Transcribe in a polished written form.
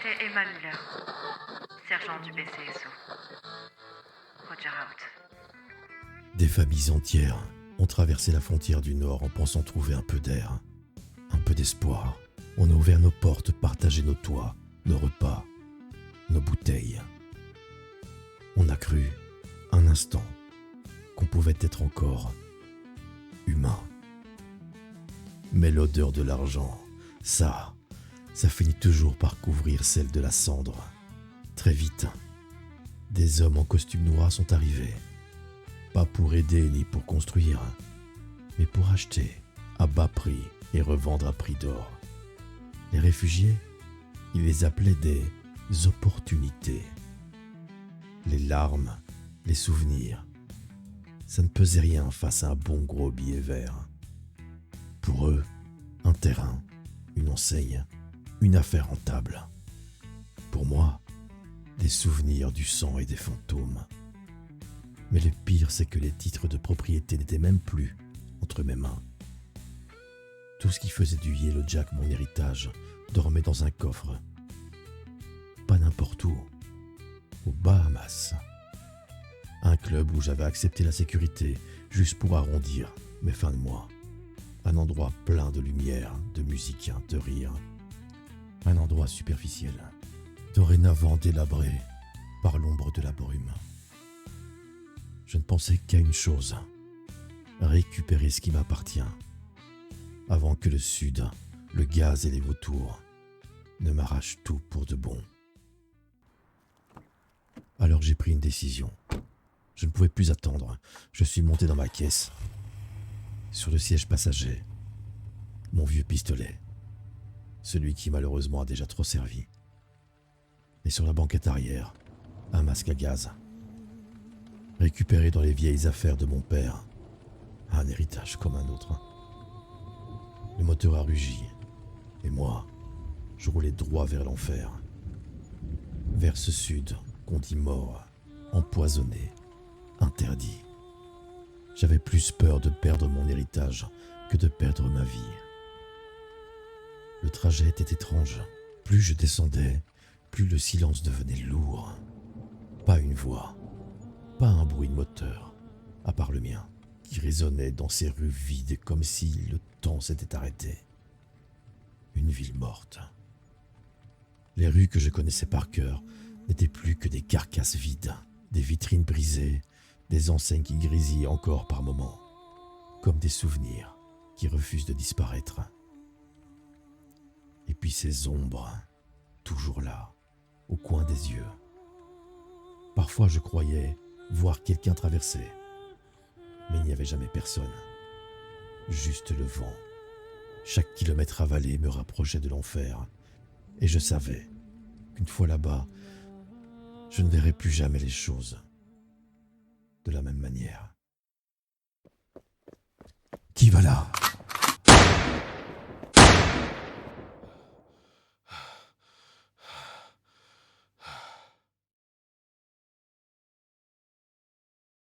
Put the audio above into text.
C'était Emma Miller, sergent du BCSO. Roger out. Des familles entières ont traversé la frontière du Nord en pensant trouver un peu d'air, un peu d'espoir. On a ouvert nos portes, partagé nos toits, nos repas, nos bouteilles. On a cru, un instant, qu'on pouvait être encore humain. Mais l'odeur de l'argent, ça finit toujours par couvrir celle de la cendre. Très vite, des hommes en costume noir sont arrivés. Pas pour aider ni pour construire, mais pour acheter à bas prix et revendre à prix d'or. Les réfugiés, ils les appelaient des opportunités. Les larmes, les souvenirs, ça ne pesait rien face à un bon gros billet vert. Pour eux, un terrain, une enseigne, une affaire rentable. Pour moi, des souvenirs, du sang et des fantômes. Mais le pire, c'est que les titres de propriété n'étaient même plus entre mes mains. Tout ce qui faisait du Yellow Jack mon héritage dormait dans un coffre. Pas n'importe où, aux Bahamas. Un club où j'avais accepté la sécurité juste pour arrondir mes fins de mois. Un endroit plein de lumière, de musique, de rire. Un endroit superficiel, dorénavant délabré par l'ombre de la brume. Je ne pensais qu'à une chose, récupérer ce qui m'appartient, avant que le Sud, le gaz et les vautours ne m'arrachent tout pour de bon. Alors j'ai pris une décision. Je ne pouvais plus attendre. Je suis monté dans ma caisse. Sur le siège passager, mon vieux pistolet, celui qui malheureusement a déjà trop servi. Et sur la banquette arrière, un masque à gaz. Récupéré dans les vieilles affaires de mon père, un héritage comme un autre. Le moteur a rugi, et moi, je roulais droit vers l'enfer. Vers ce sud qu'on dit mort, empoisonné, interdit. J'avais plus peur de perdre mon héritage que de perdre ma vie. Le trajet était étrange. Plus je descendais, plus le silence devenait lourd. Pas une voix, pas un bruit de moteur, à part le mien, qui résonnait dans ces rues vides comme si le temps s'était arrêté. Une ville morte. Les rues que je connaissais par cœur n'étaient plus que des carcasses vides, des vitrines brisées, des enseignes qui grisillent encore par moments, comme des souvenirs qui refusent de disparaître. Et puis ces ombres, toujours là, au coin des yeux. Parfois je croyais voir quelqu'un traverser, mais il n'y avait jamais personne. Juste le vent. Chaque kilomètre avalé me rapprochait de l'enfer, et je savais qu'une fois là-bas, je ne verrais plus jamais les choses de la même manière. Qui va là ?